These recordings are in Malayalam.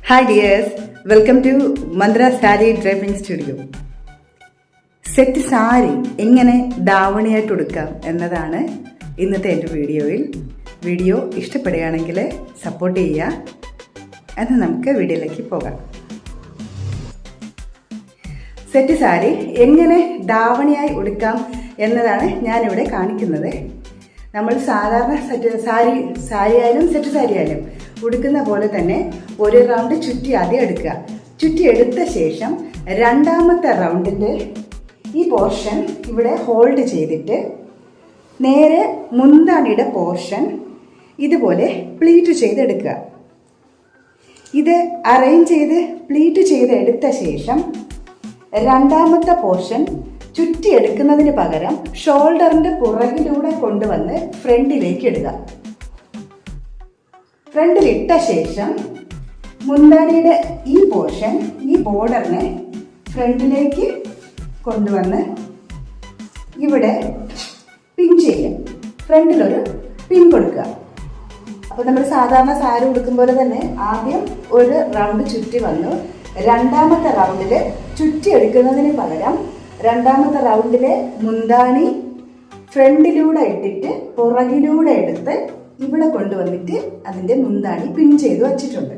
Hi dears, welcome to Mantra sari draping studio. Set sari എങ്ങനെ ധാവണിയായിട്ട് ഉടുക്കാം എന്നതാണ് ഇന്നത്തെ എൻ്റെ വീഡിയോ ഇഷ്ടപ്പെടുകയാണെങ്കിൽ സപ്പോർട്ട് ചെയ്യുക. എന്നാൽ നമുക്ക് വീഡിയോയിലേക്ക് പോകാം. സെറ്റ് സാരി എങ്ങനെ ധാവണിയായി ഉടുക്കാം എന്നതാണ് ഞാനിവിടെ കാണിക്കുന്നത്. നമ്മൾ സാധാരണ സാരി ആയാലും സെറ്റ് സാരി ആയാലും ഉടുക്കുന്ന പോലെ തന്നെ ഒരു റൗണ്ട് ചുറ്റി ആദ്യം എടുക്കുക. ചുറ്റി എടുത്ത ശേഷം രണ്ടാമത്തെ റൗണ്ടിൻ്റെ ഈ പോർഷൻ ഇവിടെ ഹോൾഡ് ചെയ്തിട്ട് നേരെ മുന്താണിയുടെ പോർഷൻ ഇതുപോലെ പ്ലീറ്റ് ചെയ്തെടുക്കുക. ഇത് അറേഞ്ച് ചെയ്ത് പ്ലീറ്റ് ചെയ്ത് എടുത്ത ശേഷം രണ്ടാമത്തെ പോർഷൻ ചുറ്റി എടുക്കുന്നതിന് പകരം ഷോൾഡറിൻ്റെ പുറകിലൂടെ കൊണ്ടുവന്ന് ഫ്രണ്ടിലേക്ക് ഇടുക. ഫ്രണ്ടിലിട്ട ശേഷം മുന്താണിയുടെ ഈ പോർഷൻ ഈ ബോർഡറിനെ ഫ്രണ്ടിലേക്ക് കൊണ്ടുവന്ന് ഇവിടെ പിൻ ചെയ്യുക. ഫ്രണ്ടിലൊരു പിൻ കൊടുക്കുക. അപ്പോൾ നമ്മൾ സാധാരണ സാരി ഉടുക്കും പോലെ തന്നെ ആദ്യം ഒരു റൗണ്ട് ചുറ്റി വന്നു. രണ്ടാമത്തെ റൗണ്ടിൽ ചുറ്റി എടുക്കുന്നതിന് പകരം രണ്ടാമത്തെ റൗണ്ടിലെ മുന്താണി ഫ്രണ്ടിലൂടെ ഇട്ടിട്ട് പുറകിലൂടെ എടുത്ത് ഇവിടെ കൊണ്ടുവന്നിട്ട് അതിൻ്റെ മുന്താണി പിൻ ചെയ്ത് വച്ചിട്ടുണ്ട്.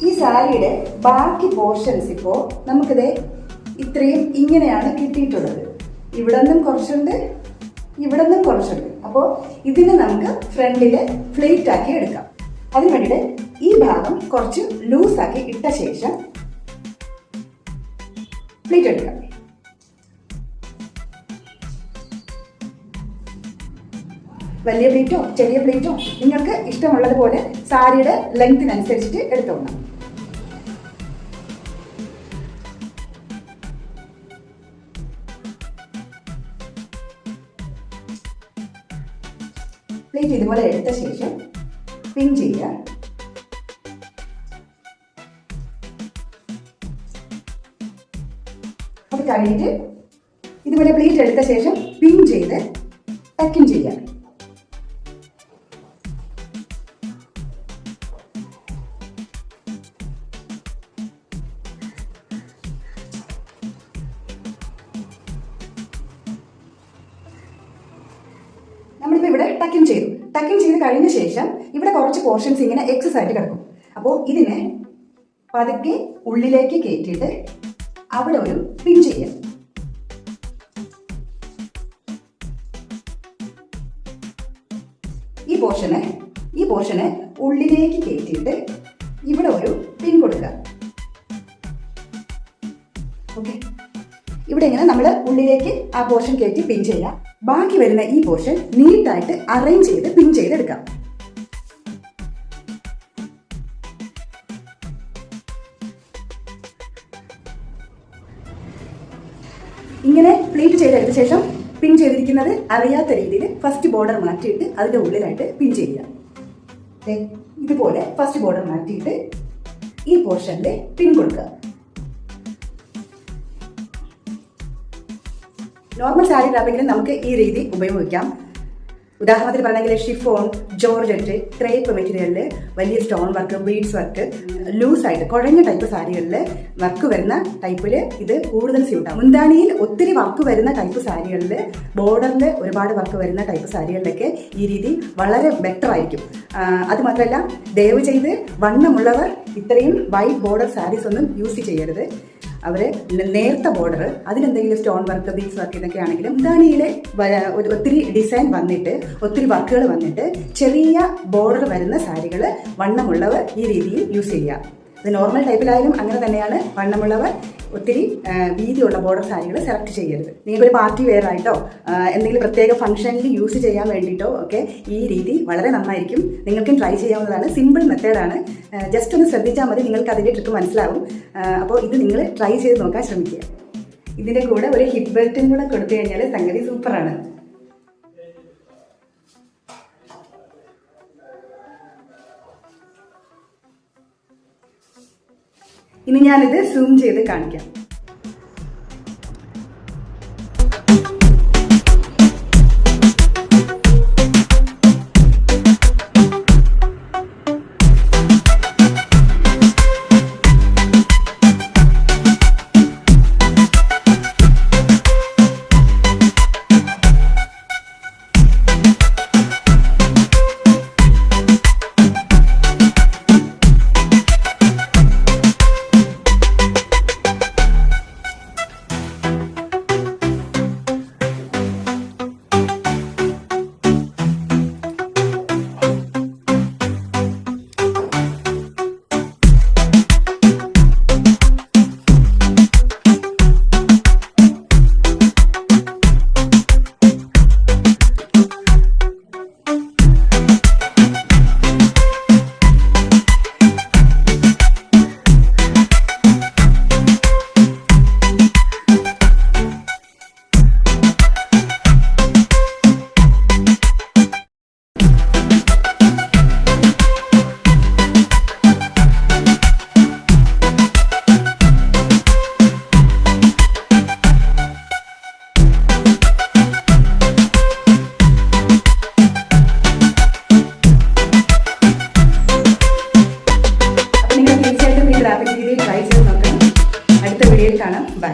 ഈ സാരിയുടെ ബാക്കി പോർഷൻസ് ഇപ്പോൾ നമുക്കിത് ഇത്രയും ഇങ്ങനെയാണ് കിട്ടിയിട്ടുള്ളത്. ഇവിടെ നിന്നും കുറച്ചുണ്ട്, ഇവിടെ നിന്നും കുറച്ചുണ്ട്. അപ്പോൾ ഇതിനെ നമുക്ക് ഫ്രണ്ടിൽ ഫ്ലേറ്റ് ആക്കി എടുക്കാം. അതിന് വേണ്ടിയിട്ട് ഈ ഭാഗം കുറച്ച് ലൂസാക്കി ഇട്ട ശേഷം പ്ലീറ്റ് എടുക്കാം. വലിയ പ്ലീറ്റോ ചെറിയ പ്ലീറ്റോ നിങ്ങൾക്ക് ഇഷ്ടമുള്ളതുപോലെ സാരിയുടെ ലെങ്തിനനുസരിച്ചിട്ട് എടുത്തോളണം. പ്ലീറ്റ് ഇതുപോലെ എടുത്ത ശേഷം പിൻ ചെയ്യുക. അത് കഴിഞ്ഞിട്ട് ഇതുപോലെ പ്ലീറ്റ് എടുത്ത ശേഷം പിൻ ചെയ്ത് ടക്കിൻ ചെയ്യുക. നമ്മളിപ്പോൾ ഇവിടെ ടക്കിൻ ചെയ്ത് കഴിഞ്ഞ ശേഷം ഇവിടെ കുറച്ച് പോർഷൻസ് ഇങ്ങനെ എക്സസ് ആയിട്ട് കിടക്കും. അപ്പോൾ ഇതിനെ പതുക്കെ ഉള്ളിലേക്ക് കയറ്റിയിട്ട് അവിടെ ഒരു പിൻ ചെയ്യാം. ഈ പോർഷനെ ഉള്ളിലേക്ക് കയറ്റിയിട്ട് ഇവിടെ ഒരു പിൻ കൊടുക്കുക. ഓക്കെ, ഇവിടെ ഇങ്ങനെ നമ്മൾ ഉള്ളിലേക്ക് ആ പോർഷൻ കയറ്റി പിൻ ചെയ്യാം. ബാക്കി വരുന്ന ഈ പോർഷൻ നീറ്റായിട്ട് അറേഞ്ച് ചെയ്ത് പിൻ ചെയ്തെടുക്കാം. ഇങ്ങനെ പ്ലീറ്റ് ചെയ്തെടുത്ത ശേഷം പിൻ ചെയ്തിരിക്കുന്നത് അറിയാത്ത രീതിയിൽ ഫസ്റ്റ് ബോർഡർ മാറ്റിയിട്ട് അതിൻ്റെ ഉള്ളിലായിട്ട് പിൻ ചെയ്യുക. ഇതുപോലെ ഫസ്റ്റ് ബോർഡർ മാറ്റിയിട്ട് ഈ പോർഷനിൽ പിൻ കൊടുക്കുക. നോർമൽ സാരി റാപ്പിങ്ങിൽ നമുക്ക് ഈ രീതി ഉപയോഗിക്കാം. ഉദാഹരണത്തിന് പറയണമെങ്കിൽ ഷിഫോൺ, ജോർജറ്റ്, ക്രേപ്പ് മെറ്റീരിയലിൽ വലിയ സ്റ്റോൺ വർക്ക്, ബീഡ്സ് വർക്ക്, ലൂസായിട്ട് കുഴഞ്ഞ ടൈപ്പ് സാരികളിൽ വർക്ക് വരുന്ന ടൈപ്പിൽ ഇത് കൂടുതൽ സ്യൂട്ടാണ്. മുന്താണിയിൽ ഒത്തിരി വർക്ക് വരുന്ന ടൈപ്പ് സാരികളിൽ, ബോർഡറിൽ ഒരുപാട് വർക്ക് വരുന്ന ടൈപ്പ് സാരികളിലൊക്കെ ഈ രീതി വളരെ ബെറ്റർ ആയിരിക്കും. അതുമാത്രമല്ല, ദയവ് ചെയ്ത് വണ്ണമുള്ളവർ ഇത്രയും വൈറ്റ് ബോർഡർ സാരീസ് ഒന്നും യൂസ് ചെയ്യരുത്. അവർ നേർത്ത ബോർഡർ, അതിലെന്തെങ്കിലും സ്റ്റോൺ വർക്ക്, ബീഡ്സ് വർക്ക് ഇതൊക്കെ ആണെങ്കിലും മുന്താണിയിലെ ഒത്തിരി ഡിസൈൻ വന്നിട്ട് ഒത്തിരി വർക്കുകൾ വന്നിട്ട് ചെറിയ ബോർഡർ വരുന്ന സാരികൾ വണ്ണമുള്ളവർ ഈ രീതിയിൽ യൂസ് ചെയ്യുക. അത് നോർമൽ ടൈപ്പിലായാലും അങ്ങനെ തന്നെയാണ്. വണ്ണമുള്ളവർ ഒത്തിരി വീതിയുള്ള ബോർഡർ സാരികൾ സെലക്ട് ചെയ്യരുത്. നിങ്ങൾക്കൊരു പാർട്ടി വെയർ ആയിട്ടോ എന്തെങ്കിലും പ്രത്യേക ഫംഗ്ഷനിൽ യൂസ് ചെയ്യാൻ വേണ്ടിയിട്ടോ ഒക്കെ ഈ രീതി വളരെ നന്നായിരിക്കും. നിങ്ങൾക്കും ട്രൈ ചെയ്യാവുന്നതാണ്. സിമ്പിൾ മെത്തേഡാണ്. ജസ്റ്റ് ഒന്ന് ശ്രദ്ധിച്ചാൽ മതി, നിങ്ങൾക്ക് അതിൻ്റെ ട്രിക്ക് മനസ്സിലാവും. അപ്പോൾ ഇത് നിങ്ങൾ ട്രൈ ചെയ്ത് നോക്കാൻ ശ്രമിക്കുക. ഇതിൻ്റെ കൂടെ ഒരു ഹിപ്പ് ബെൽറ്റും കൂടെ കൊടുത്തു കഴിഞ്ഞാൽ സംഗതി സൂപ്പറാണ്. ഇനി ഞാനിത് സൂം ചെയ്ത് കാണിക്കാം. വീഡിയോയിൽ കാണാം. ബൈ.